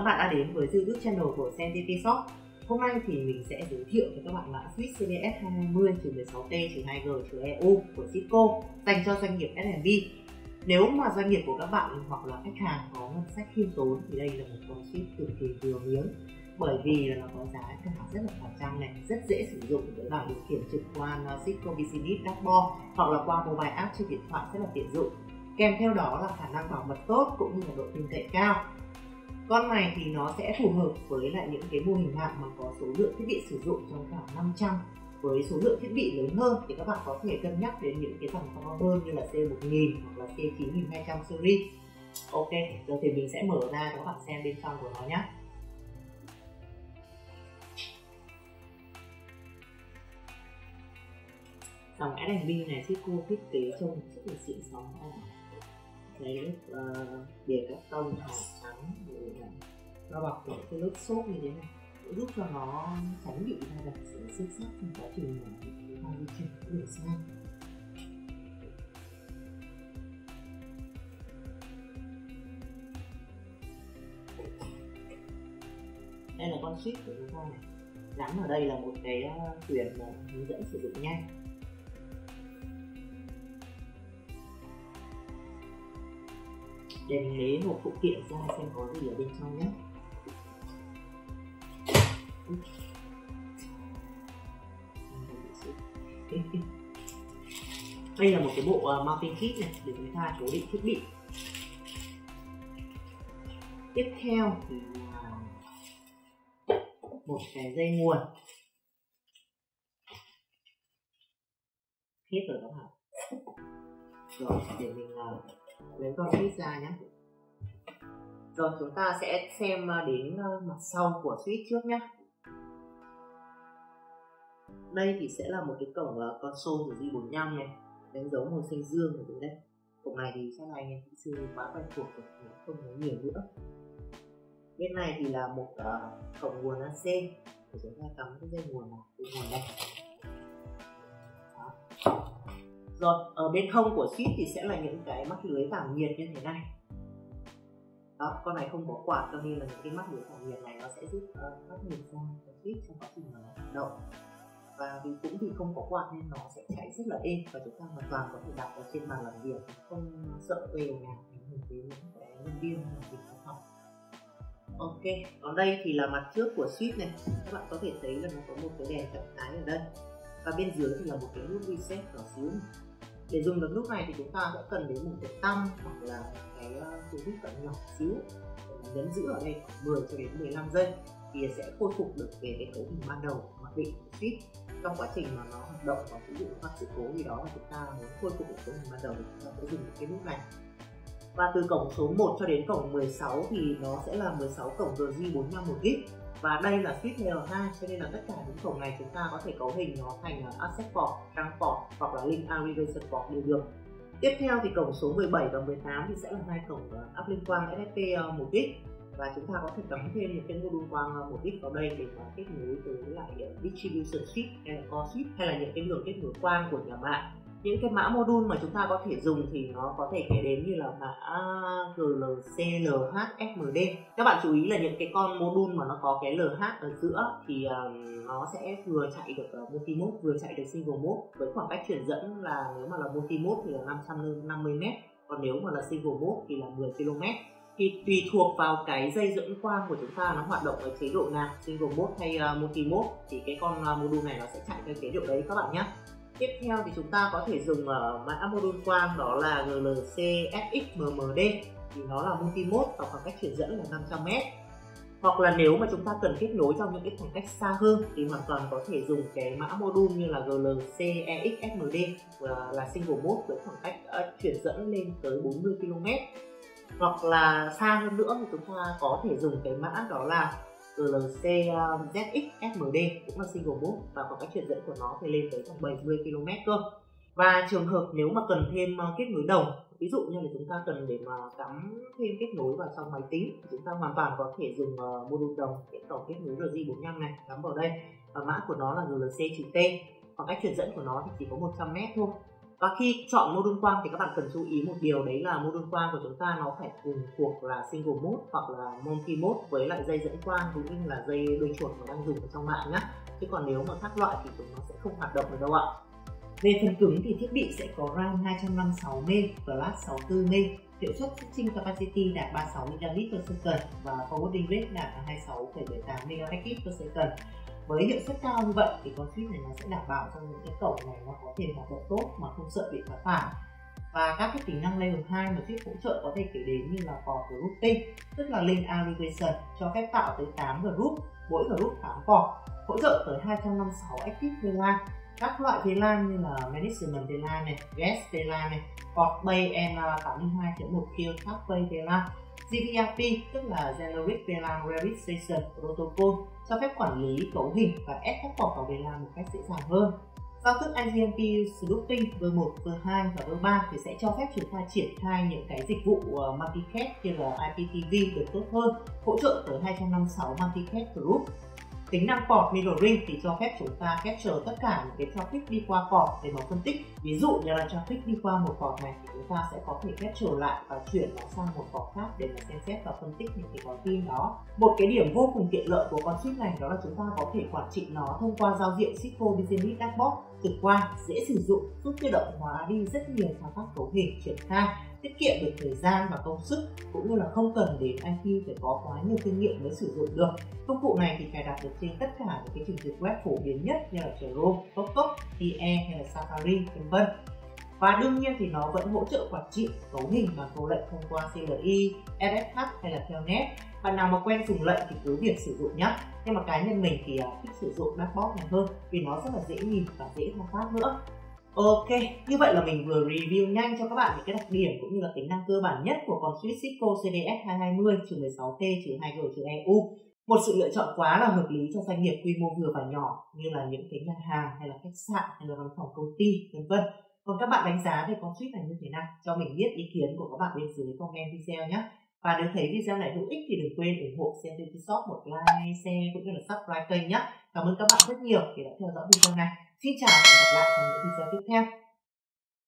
các bạn đã đến với YouTube channel của CNTT Shop. Hôm nay thì mình sẽ giới thiệu cho các bạn mã switch CBS 220-16T-2G-EU của Cisco dành cho doanh nghiệp SMB. Nếu mà doanh nghiệp của các bạn hoặc là khách hàng có ngân sách khiêm tốn thì đây là một con switch cực kỳ vừa miếng, bởi vì là nó có giá cả rất là phải chăng này, rất dễ sử dụng với bảng điều khiển trực quan Cisco Business Dashboard hoặc là qua mobile app trên điện thoại rất là tiện dụng. Kèm theo đó là khả năng bảo mật tốt cũng như là độ tin cậy cao. Con này thì nó sẽ phù hợp với lại những cái mô hình mạng mà có số lượng thiết bị sử dụng trong khoảng 500. Với số lượng thiết bị lớn hơn thì các bạn có thể cân nhắc đến những cái dòng to hơn như là C1000 hoặc là C9200 series. Ok, giờ thì mình sẽ mở ra cho các bạn xem bên trong của nó nhé. Dòng SMB này Cisco thiết kế trông rất là xịn sò. Đấy, bìa cắt tông màu trắng rồi nó bọc những cái lớp xốp như thế này để giúp cho nó tránh bị va đập sự xước xát trong quá trình mà di chuyển đường xa. Đây là con switch của chúng ta này, gắn ở đây là một cái quyển hướng dẫn sử dụng nhanh. Để mình lấy một phụ kiện ra xem có gì ở bên trong nhé. Đây là một cái bộ mounting kit này để chúng ta cố định thiết bị. Tiếp theo thì là một cái dây nguồn. Hết rồi các bạn. Rồi để mình lấy con switch ra nhé. Rồi chúng ta sẽ xem đến mặt sau của switch trước nhé. Đây thì sẽ là một cái cổng console của J45 này, đánh dấu màu xanh dương ở dưới đây. Cổng này thì chắc là anh em kỹ sư quá quen thuộc rồi, không nói nhiều nữa. Bên này thì là một cổng nguồn AC để chúng ta cắm cái dây nguồn vào cái nguồn đây. Đó. Rồi ở bên hông của switch thì sẽ là những cái mắt lưới tản nhiệt như thế này. Đó, con này không có quạt cho nên là những cái mắt lưới tản nhiệt này nó sẽ giúp phát nhiệt ra cái switch trong quá trình mà nó hoạt động. Và vì cũng vì không có quạt nên nó sẽ chạy rất là êm và chúng ta hoàn toàn có thể đặt ở trên bàn làm việc, không sợ về nhà ảnh hưởng đến những cái nhân viên làm việc văn phòng. Ok, còn đây thì là mặt trước của switch này, các bạn có thể thấy là nó có một cái đèn trạng thái ở đây và bên dưới thì là một cái nút reset nhỏ xíu này. Để dùng được nút này thì chúng ta sẽ cần đến một cái tăm hoặc là cái túi hút cận nhỏ xíu để nhấn giữ ở đây khoảng 10 cho đến 15 giây thì sẽ khôi phục được về cái cấu hình ban đầu mặc định của switch. Trong quá trình mà nó hoạt động và ví dụ gặp sự cố gì đó mà chúng ta muốn khôi phục được cấu hình ban đầu thì chúng ta sẽ dùng cái nút này. Và từ cổng số 1 cho đến cổng 16 thì nó sẽ là 16 cổng RJ45 1GB. Và đây là switch Layer 2 cho nên là tất cả những cổng này chúng ta có thể cấu hình nó thành Access Port, Trunk Port hoặc là Link Aggregation Port đều được. Tiếp theo thì cổng số 17 và 18 thì sẽ là hai cổng uplink quang SSP 1GB. Và chúng ta có thể cắm thêm những cái module quang 1GB vào đây để mà kết nối tới lại distribution switch hay là core switch hay là những cái đường kết nối quang của nhà mạng. Những cái mã module mà chúng ta có thể dùng thì nó có thể kể đến như là mã GLC, LH, FMD. Các bạn chú ý là những cái con module mà nó có cái LH ở giữa thì nó sẽ vừa chạy được multi-mode, vừa chạy được single mode với khoảng cách truyền dẫn là nếu mà là multi-mode thì là 550m, còn nếu mà là single mode thì là 10 km. Thì tùy thuộc vào cái dây dẫn quang của chúng ta nó hoạt động ở chế độ nào, single mode hay multi-mode thì cái con module này nó sẽ chạy theo chế độ đấy các bạn nhé. Tiếp theo thì chúng ta có thể dùng mã module quang đó là GLC FXMMD thì nó là multi-mode và khoảng cách truyền dẫn là 500m. Hoặc là nếu mà chúng ta cần kết nối trong những cái khoảng cách xa hơn thì hoàn toàn có thể dùng cái mã module như là GLC EXMD là single mode với khoảng cách truyền dẫn lên tới 40 km. Hoặc là xa hơn nữa thì chúng ta có thể dùng cái mã đó là GLC ZXFMD cũng là single mode và khoảng cách truyền dẫn của nó thì lên tới khoảng 70 km cơ. Và trường hợp nếu mà cần thêm kết nối đồng, ví dụ như là chúng ta cần để mà cắm thêm kết nối vào trong máy tính thì chúng ta hoàn toàn có thể dùng module đồng, cái cổng kết nối RJ45 này cắm vào đây và mã của nó là GLC-T, khoảng cách truyền dẫn của nó thì chỉ có 100m thôi. Và khi chọn module quang thì các bạn cần chú ý một điều, đấy là module quang của chúng ta nó phải cùng thuộc là single mode hoặc là multi mode với lại dây dẫn quang cũng như là dây đuôi chuột mà đang dùng ở trong mạng nhé. Chứ còn nếu mà khác loại thì chúng nó sẽ không hoạt động được đâu ạ. Về phần cứng thì thiết bị sẽ có RAM 256MB, flash 64MB, hiệu suất switching capacity đạt 36 Mbps và forwarding rate đạt 26,78 Mbps. Với hiệu suất cao như vậy thì con switch này nó sẽ đảm bảo cho những cái cổng này nó có thể hoạt động tốt mà không sợ bị phá tải. Và các cái tính năng Layer 2 mà switch hỗ trợ có thể kể đến như là port grouping, tức là link aggregation, cho phép tạo tới 8 group, mỗi group 8 port, hỗ trợ tới 256 active VLAN. Các loại VLAN như là Management VLAN này, Guest VLAN này, Portbay N82.1 Kill Pathway VLAN, GVRP tức là Generic VLAN Registration Protocol, cho phép quản lý cấu hình và ép các port vào VLAN một cách dễ dàng hơn. Giao thức IGMP Snooping V1, V2 và V3 thì sẽ cho phép chúng ta triển khai những cái dịch vụ multicast như là IPTV được tốt hơn, hỗ trợ tới 256 multicast group. Tính năng port mirroring thì cho phép chúng ta capture tất cả những cái traffic đi qua port để mà phân tích. Ví dụ như là traffic đi qua một port này thì chúng ta sẽ có thể capture lại và chuyển nó sang một port khác để mà xem xét và phân tích những cái gói tin đó. Một cái điểm vô cùng tiện lợi của con switch này đó là chúng ta có thể quản trị nó thông qua giao diện Cisco Business Dashboard trực quan, dễ sử dụng, giúp tự động hóa đi rất nhiều thao tác cấu hình triển khai, tiết kiệm được thời gian và công sức, cũng như là không cần đến IT phải có quá nhiều kinh nghiệm mới sử dụng được. Công cụ này thì cài đặt được trên tất cả những cái trình duyệt web phổ biến nhất như là Chrome, Firefox, IE hay là Safari, v.v. Và đương nhiên thì nó vẫn hỗ trợ quản trị cấu hình bằng câu lệnh thông qua CLI, SSH hay là Telnet. Bạn nào mà quen dùng lệnh thì cứ việc sử dụng nhé. Nhưng mà cá nhân mình thì thích sử dụng dashboard này hơn vì nó rất là dễ nhìn và dễ thao tác nữa. Ok, như vậy là mình vừa review nhanh cho các bạn những cái đặc điểm cũng như là tính năng cơ bản nhất của con switch Cisco CDS220-16T-2G-EU. Một sự lựa chọn quá là hợp lý cho doanh nghiệp quy mô vừa và nhỏ như là những cái nhà hàng hay là khách sạn hay là văn phòng công ty, v.v. Còn các bạn đánh giá về con switch này như thế nào? Cho mình biết ý kiến của các bạn bên dưới comment video nhé. Và nếu thấy video này hữu ích thì đừng quên ủng hộ CMTT Shop một like, share cũng như là subscribe kênh nhé. Cảm ơn các bạn rất nhiều vì đã theo dõi video này. Xin chào và hẹn gặp lại trong những video tiếp theo.